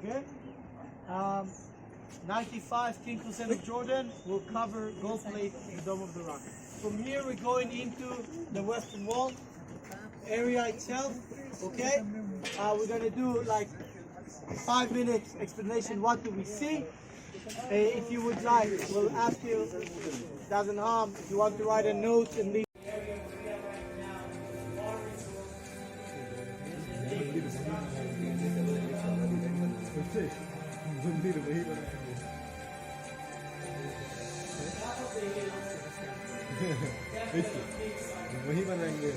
Okay? 95% of Jordan will cover gold plate the Dome of the Rock. From here we're going into the Western Wall area itself. Okay? We're gonna do like 5 minutes explanation. What do we see? If you would like, we'll ask you. Doesn't harm if you want to write a note and leave. वही बनाएंगे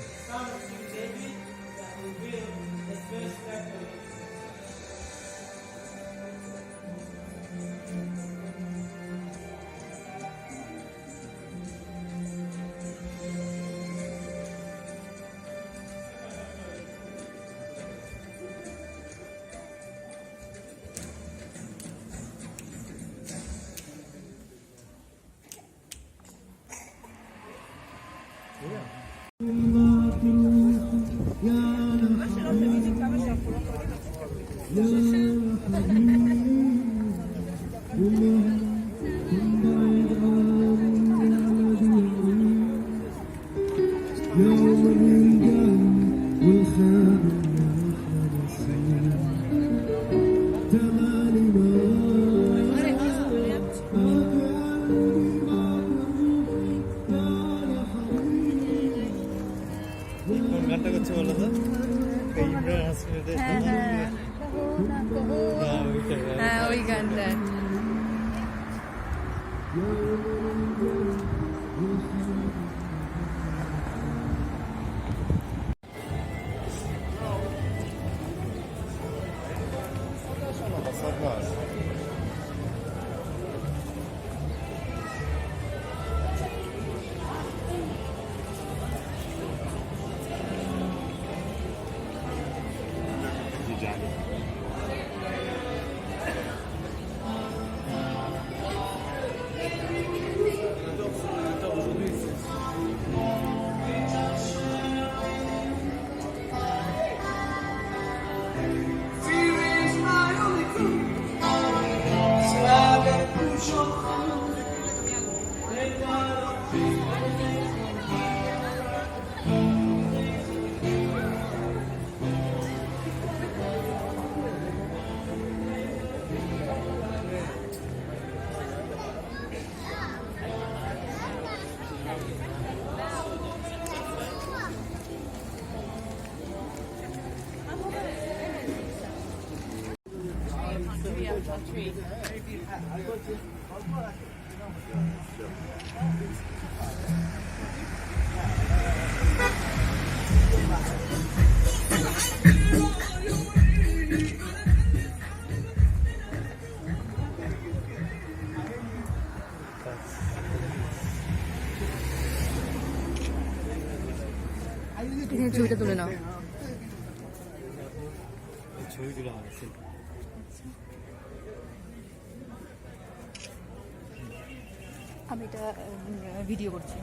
ছবিটা তুলে নাও। আমি এটা video করছি।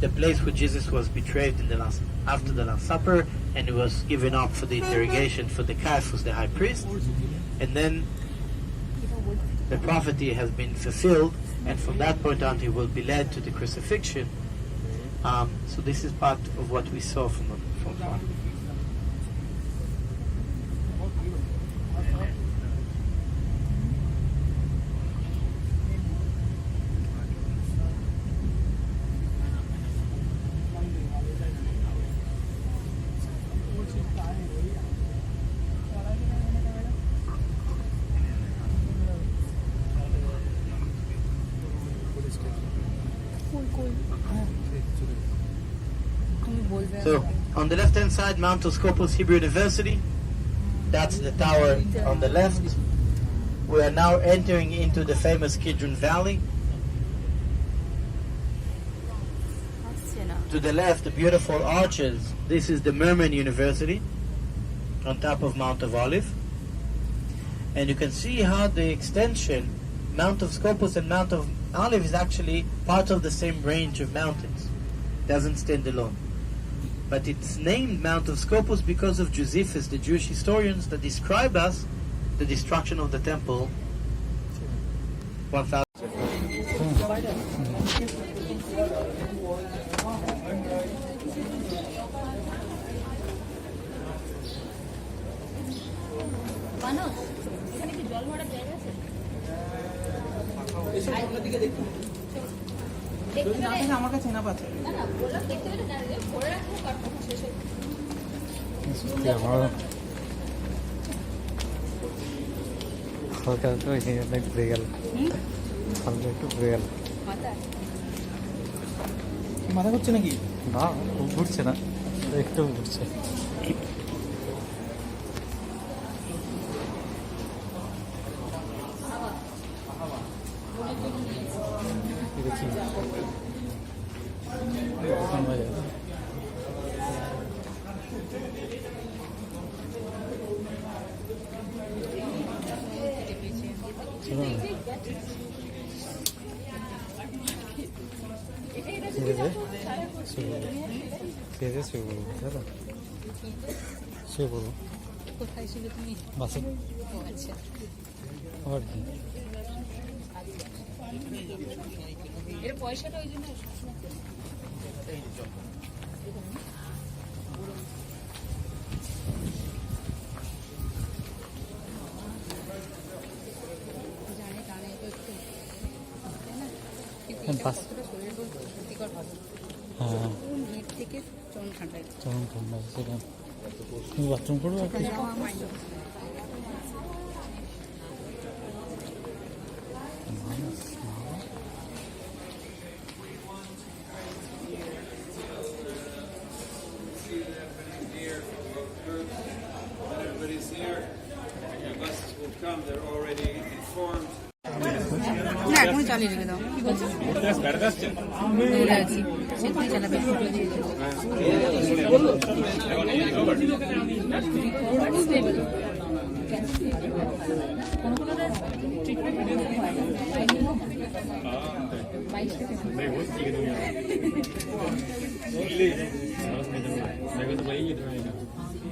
The place where Jesus was betrayed after the Last Supper, and he was given up for the interrogation for the Caiaphas, the high priest, and then the prophecy has been fulfilled, and from that point on he will be led to the crucifixion. So this is part of what we saw from far. So, on the left-hand side, Mount Scopus Hebrew University. That's the tower on the left. We are now entering into the famous Kidron Valley. To the left, the beautiful arches. This is the Merman University on top of Mount of Olive. And you can see how the extension, Mount of Scopus and Mount of Olive, is actually part of the same range of mountains. It doesn't stand alone. But it's named Mount of Scopus because of Josephus, the Jewish historians that describe us the destruction of the temple 1,000. আমার কাছে না পাচ্ছে হালকা একটু ঘুরে গেল হালকা একটু ঘুরে গেল মাথা ঘুরছে নাকি না খুব ঘুরছে না একটু ঘুরছে কোথায় ছিল তুমি? বাসে ও আচ্ছা, আবার কি এর পয়সাটা ওই জন্য জানে কানে তো একটু তাই না, কিন্তু এটা কতটা শরীরের পর ক্ষতিকর হবে। হ্যাঁ নেট থেকে চরম ঠান্ডায় চরম ঠান্ডা সেটা তুমি বাথরুম করবো আর কি না এখন চালিয়ে রেখে দাও। কি বলছো? বলে আছি সেটাই চালাবে।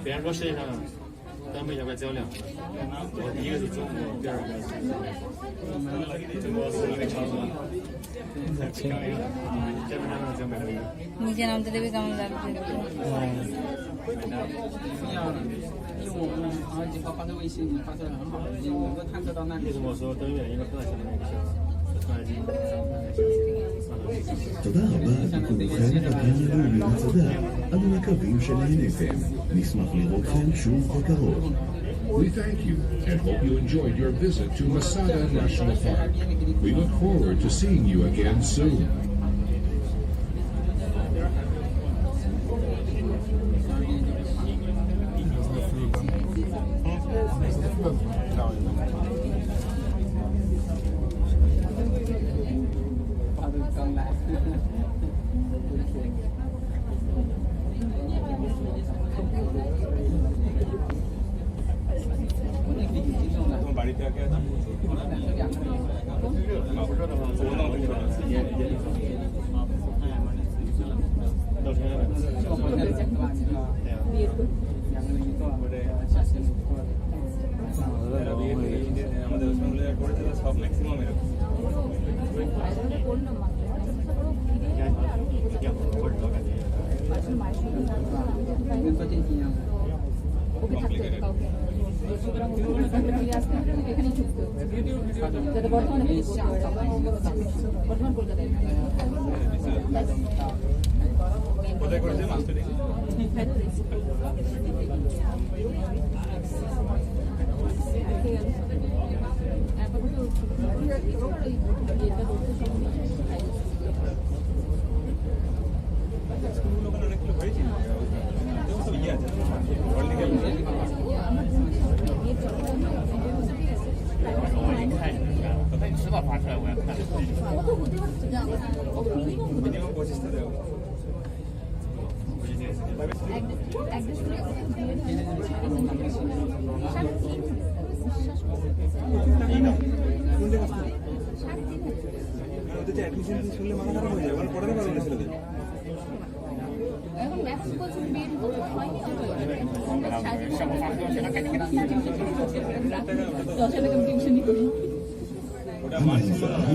别人说世界上单位要不要较量？我第一个是中国，第二个是中国是一个超过，这边他们讲美国。 নিচে নামতে দেবে কেমন লাগবে? 因为我们已经发的微信已经发出来很好了，已经能够探测到那里。为什么说登远一个特小的一个小突然间תודה רבה לכולכם הגענו למצדה. אנו מקווים שנהנתם. נשמח לראותכם שוב בקרוב. We thank you and hope you enjoyed your visit to Masada National Park. We look forward to seeing you again soon.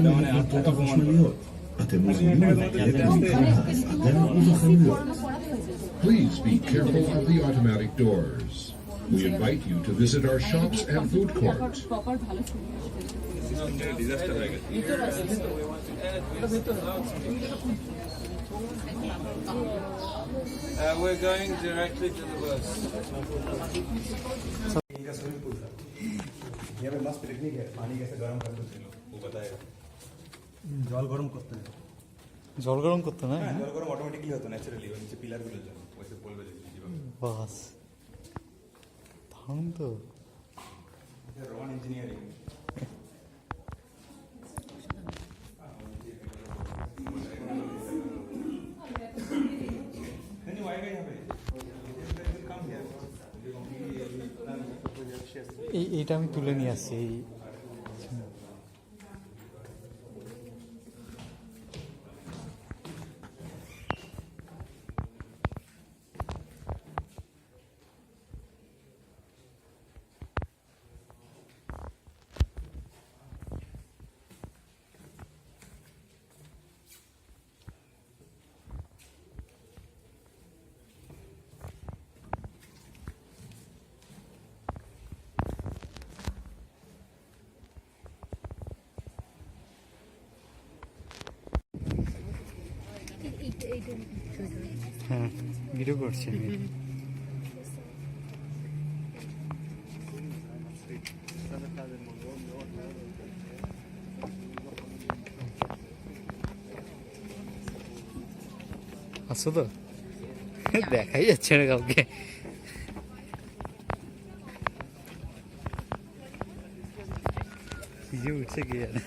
המערכות החשמליות. אתם מוזמנים לבקר במתחם ההסעדה ובחנויות. Please be careful of the automatic doors. We invite you to visit our shops and food court. We're going directly to the bus. यहाँ पे मस्त technique है पानी कैसे गर्म करते हैं वो बताएगा जल गर्म करते हैं জল গরম করতে না जल गर्म ऑटोमेटिकली होता है नेचुरली वो नीचे पिलर गुलो जाओ वैसे पोल पे বাস দারুণ তো रॉन इंजीनियरिंग नहीं आएगा यहाँ पे काम किया এইটা আমি তুলে নিয়ে আসছি এই হ্যাঁ ভিডিও করছি আমি আসো তো দেখাই যাচ্ছে না কাউকে ভিডিও উঠছে কি জানে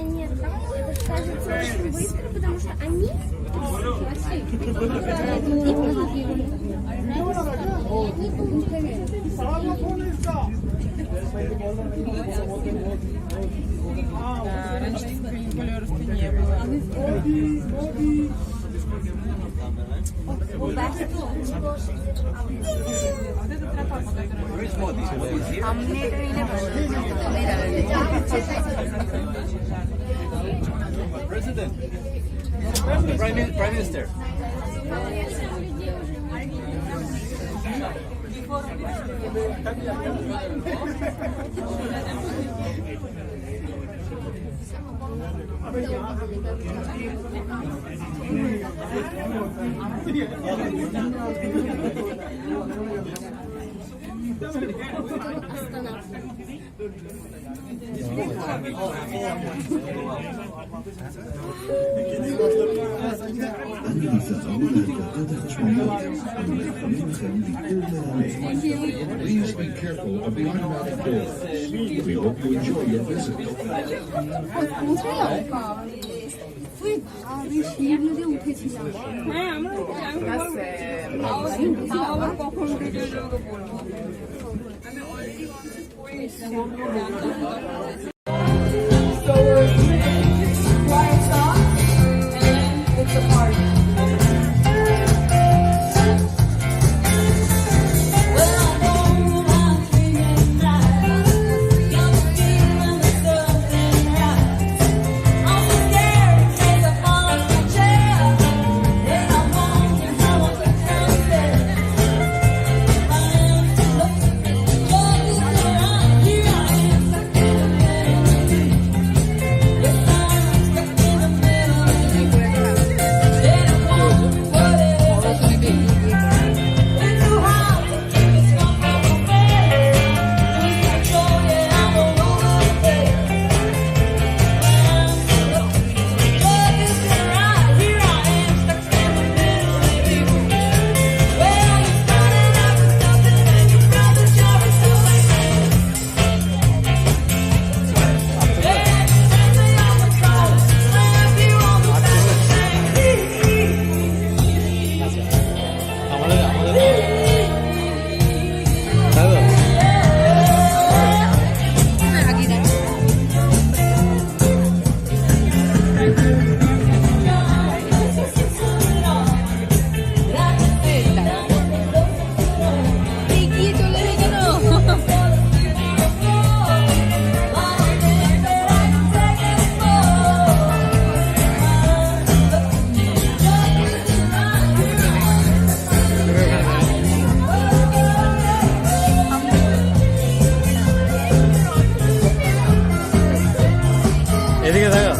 Нет, это скажется очень быстро, потому что они Раньше полярности не было. President. Prime Minister. Please be careful of the automatic doors. We hope you enjoy your visit. এদিকে থাকো।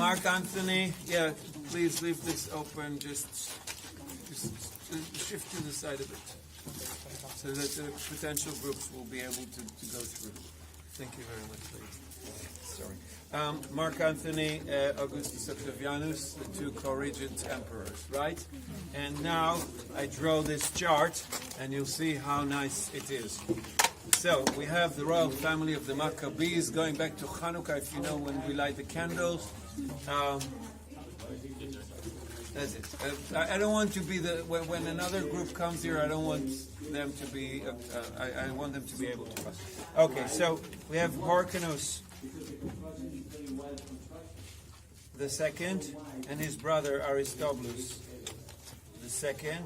Mark Anthony, yeah, please leave this open, just shift to the side of it, so that the potential groups will be able to go through. Thank you very much, ladies. Sorry. Mark Anthony, Augustus Octavianus, the two co-regent emperors, right? And now I draw this chart, and you'll see how nice it is. So we have the royal family of the Maccabees going back to Hanukkah, if you know, when we light the candles. That's it. I don't want to be when another group comes here, I don't want them to be, I want them to be able to pass. Okay, so we have Hyrcanus the second and his brother Aristobulus the second,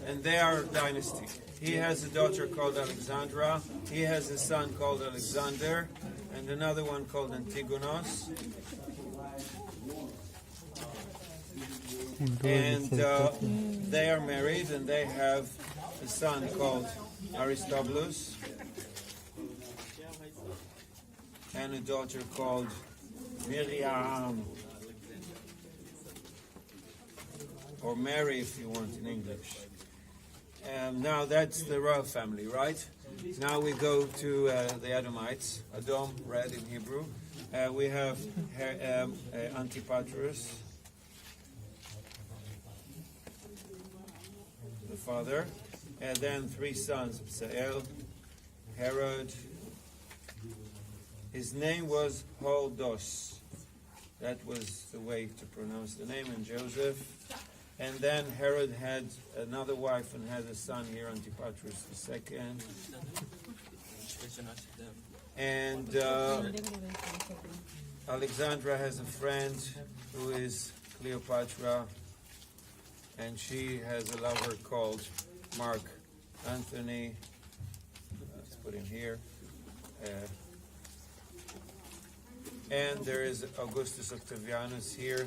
and they are dynasty. He has a daughter called Alexandra, he has a son called Alexander, and another one called Antigonos. And they are married, and they have a son called Aristobulus and a daughter called Miriam, or Mary if you want in English. Now that's the royal family, right? Now we go to the Edomites, Adom, red in Hebrew. We have Antipatris, the father, and then three sons, Psael, Herod. His name was Holdos. That was the way to pronounce the name, and Joseph. And then Herod had another wife and had a son here, Antipatris II. And Alexandra has a friend who is Cleopatra, and she has a lover called Mark Anthony. Let's put him here. and there is Augustus Octavianus here.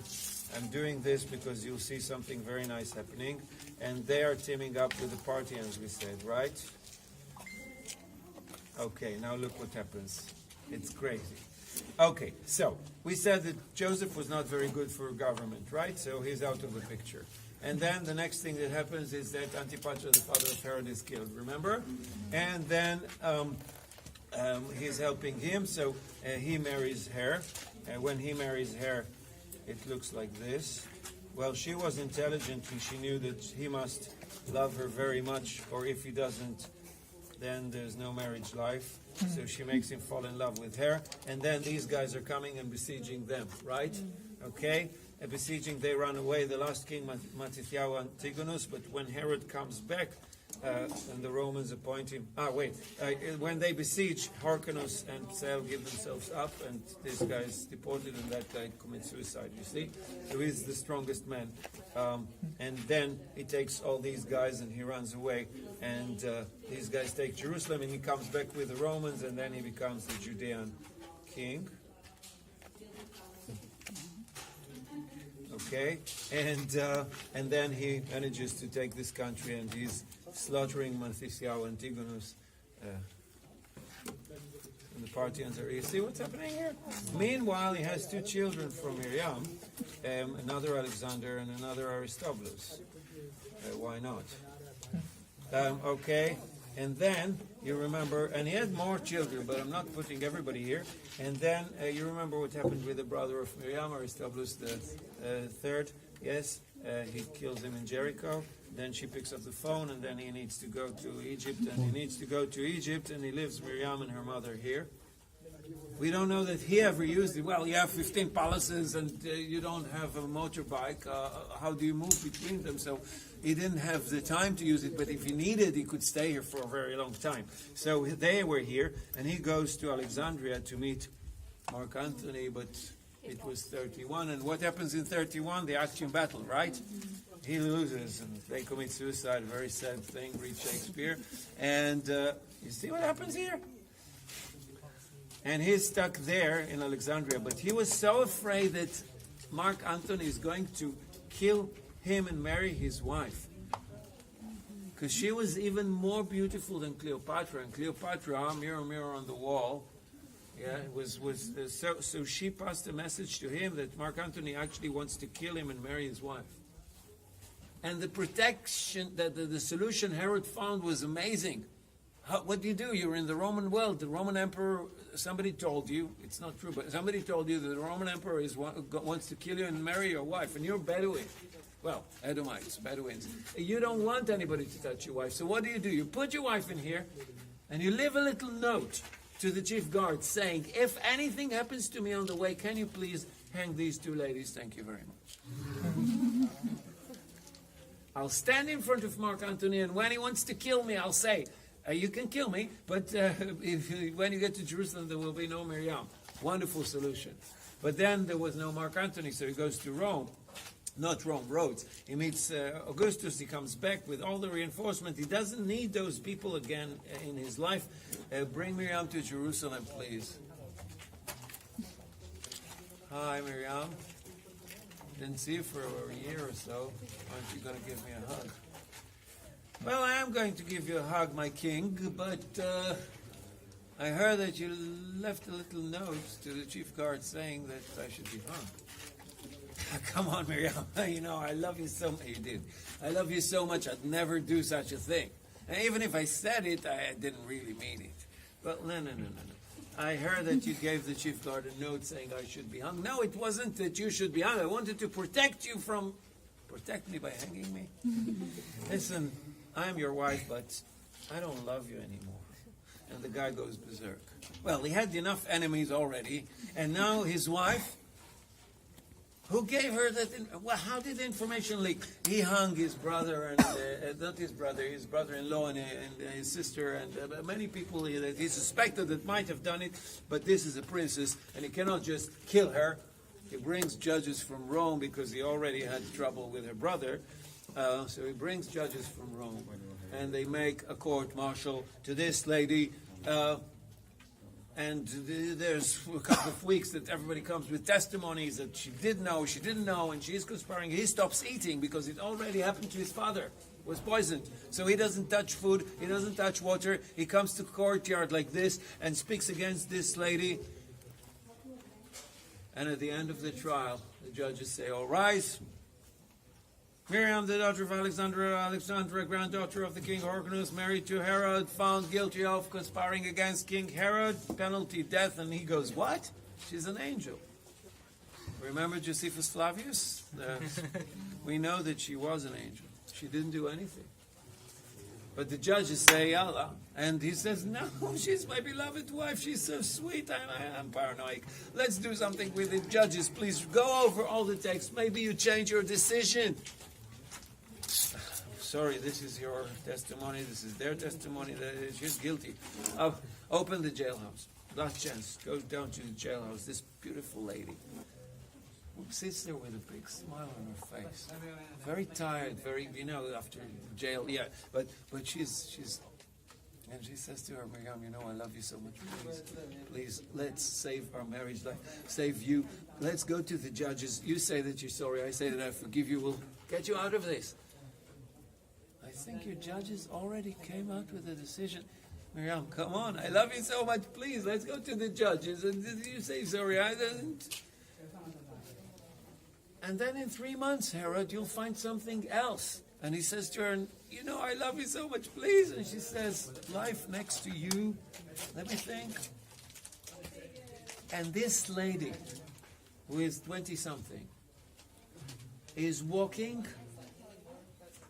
I'm doing this because you'll see something very nice happening, and they are teaming up with the Parthians, we said, right? Okay, now look what happens. It's crazy. Okay, so we said that Joseph was not very good for government, right? So he's out of the picture. And then the next thing that happens is that Antipater, the father of Herod, is killed, remember? And then he's helping him, so he marries her. And when he marries her, it looks like this. Well, she was intelligent, and she knew that he must love her very much, or if he doesn't, then there's no marriage life. So she makes him fall in love with her, and then these guys are coming and besieging them, right? Okay? Besieging, they run away. The last king, Matithiau Antigonus, but when Herod comes back, and the Romans appoint him. When they besiege, Hyrcanus and Sale give themselves up, and this guy is deported, and that guy commits suicide, you see? So he's the strongest man. And then he takes all these guys and he runs away, and these guys take Jerusalem, and he comes back with the Romans, and then he becomes the Judean king. Okay, and then he manages to take this country, and he's slaughtering Matithiau Antigonus. And the Parthians are. You see what's happening here? Meanwhile, he has two children from Miriam, another Alexander and another Aristobulus. Why not? Okay, and then you remember, and he had more children, but I'm not putting everybody here. And then you remember what happened with the brother of Miriam, Aristobulus the third. Yes, he kills him in Jericho. Then she picks up the phone, and then he needs to go to Egypt, and he leaves Miriam and her mother here. We don't know that he ever used it. Well, you have 15 palaces, and you don't have a motorbike. How do you move between them? So he didn't have the time to use it, but if he needed, he could stay here for a very long time. So they were here, and he goes to Alexandria to meet Mark Antony, but it was 31. And what happens in 31? The Actian battle, right? He loses, and they commit suicide. A very sad thing, read Shakespeare. And you see what happens here? And he's stuck there in Alexandria. But he was so afraid that Mark Antony is going to kill him and marry his wife. Because she was even more beautiful than Cleopatra. And Cleopatra, mirror, mirror on the wall, so she passed a message to him that Mark Antony actually wants to kill him and marry his wife. And the protection, the solution Herod found was amazing. What do? You're in the Roman world. The Roman emperor, somebody told you, it's not true, but somebody told you that the Roman emperor wants to kill you and marry your wife, and you're Bedouin. Well, Edomites, Bedouins. You don't want anybody to touch your wife. So what do? You put your wife in here, and you leave a little note to the chief guard saying, if anything happens to me on the way, can you please hang these two ladies? Thank you very much. I'll stand in front of Mark Antony, and when he wants to kill me, I'll say, you can kill me, but when you get to Jerusalem, there will be no Miriam. Wonderful solution. But then there was no Mark Antony, so he goes to Rome. Not Rome, Rhodes. He meets Augustus. He comes back with all the reinforcement. He doesn't need those people again in his life. Bring Miriam to Jerusalem, please. Hi, Miriam. Didn't see you for a year or so. Aren't you going to give me a hug? Well, I am going to give you a hug, my king, but I heard that you left a little note to the chief guard saying that I should be hung. Come on, Miriam. You know, I love you so much. You did. I love you so much, I'd never do such a thing. And even if I said it, I didn't really mean it. But no. I heard that you gave the chief guard a note saying I should be hung. No, it wasn't that you should be hung. I wanted to protect you from... Protect me by hanging me? Listen, I'm your wife, but I don't love you anymore. And the guy goes berserk. Well, he had enough enemies already, and now his wife... Who gave her that? Well, how did the information leak? He hung his brother, and not his brother, his brother-in-law and his sister, and many people that he suspected that might have done it. But this is a princess, and he cannot just kill her. He brings judges from Rome because he already had trouble with her brother. So he brings judges from Rome, and they make a court-martial to this lady. And there's a couple of weeks that everybody comes with testimonies that she did know, she didn't know, and she's conspiring. He stops eating because it already happened to his father, was poisoned. So he doesn't touch food, he doesn't touch water. He comes to courtyard like this and speaks against this lady. And at the end of the trial, the judges say, all rise. Miriam, the daughter of Alexandra, granddaughter of the king Hyrcanus, married to Herod, found guilty of conspiring against King Herod, penalty death. And he goes, what? She's an angel. Remember Josephus Flavius? We know that she was an angel. She didn't do anything. But the judges say, Allah. And he says, no, she's my beloved wife. She's so sweet. I'm paranoid. Let's do something with it. Judges, please go over all the text. Maybe you change your decision. Sorry, this is your testimony. This is their testimony. That she's guilty. Open the jailhouse. Last chance. Go down to the jailhouse. This beautiful lady sits there with a big smile on her face. Very tired, very, after jail. Yeah, but she's, and she says to her, Miriam, I love you so much. Please, let's save our marriage life. Save you. Let's go to the judges. You say that you're sorry. I say that I forgive you. We'll get you out of this. I think your judges already came out with a decision. Miriam, come on. I love you so much. Please, let's go to the judges. And you say sorry. I didn't. And then in 3 months, Herod, you'll find something else. And he says to her, I love you so much, please. And she says, life next to you. Let me think. And this lady, who is 20-something, is walking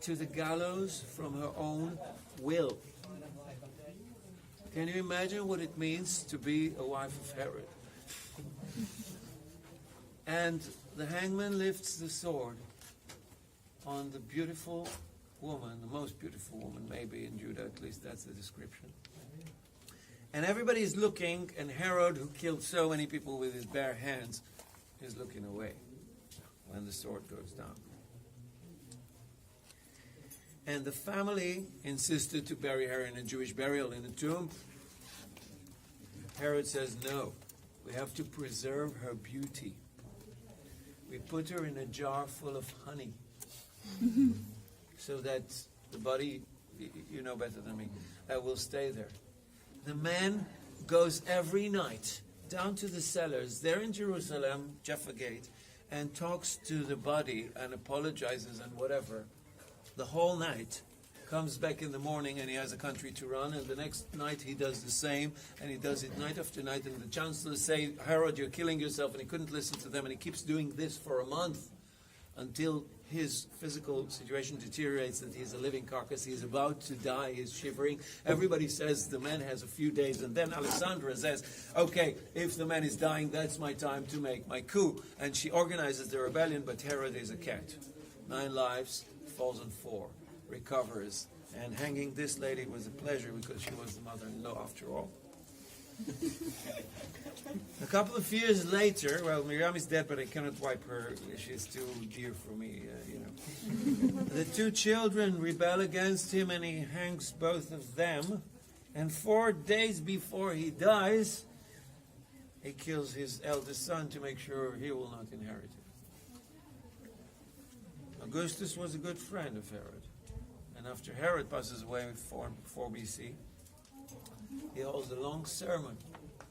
to the gallows from her own will. Can you imagine what it means to be a wife of Herod? And the hangman lifts the sword on the beautiful woman, the most beautiful woman maybe in Judah, at least that's the description. And everybody is looking, and Herod, who killed so many people with his bare hands, is looking away when the sword goes down. And the family insisted to bury her in a Jewish burial in a tomb. Herod says, no, we have to preserve her beauty. We put her in a jar full of honey so that the body, you know better than me, will stay there. The man goes every night down to the cellars there in Jerusalem, Jaffa Gate, and talks to the body and apologizes and whatever. The whole night. Comes back in the morning and he has a country to run, and the next night he does the same, and he does it night after night, and the chancellors say, Herod, you're killing yourself, and he couldn't listen to them, and he keeps doing this for a month until his physical situation deteriorates, that he's a living carcass, he's about to die, he's shivering. Everybody says the man has a few days, and then Alexandra says, okay, if the man is dying, that's my time to make my coup. And she organizes the rebellion, but Herod is a cat. 9 lives, falls on 4. Recovers, and hanging this lady was a pleasure because she was the mother-in-law after all. A couple of years later, well, Miriam is dead, but I cannot wipe her. She's too dear for me, The 2 children rebel against him, and he hangs both of them. And 4 days before he dies, he kills his eldest son to make sure he will not inherit it. Augustus was a good friend of Herod. And after Herod passes away in 4 BC, he holds a long sermon,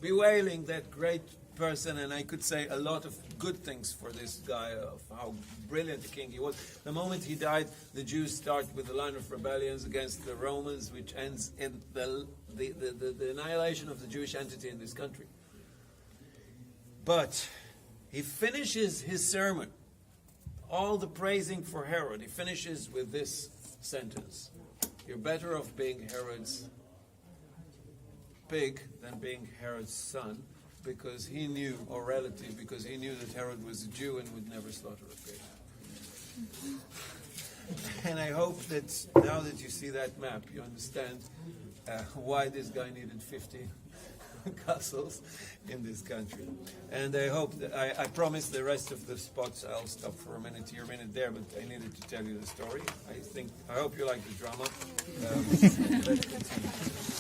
bewailing that great person, and I could say a lot of good things for this guy, of how brilliant a king he was. The moment he died, the Jews start with a line of rebellions against the Romans, which ends in the annihilation of the Jewish entity in this country. But he finishes his sermon, all the praising for Herod, he finishes with this sentence: you're better off being Herod's pig than being Herod's son, because he knew, or relative, because he knew that Herod was a Jew and would never slaughter a pig. And I hope that now that you see that map, you understand why this guy needed 50 castles in this country. And I hope that I promise the rest of the spots I'll stop for a minute here, a minute there, but I needed to tell you the story. I hope you like the drama. Let's continue.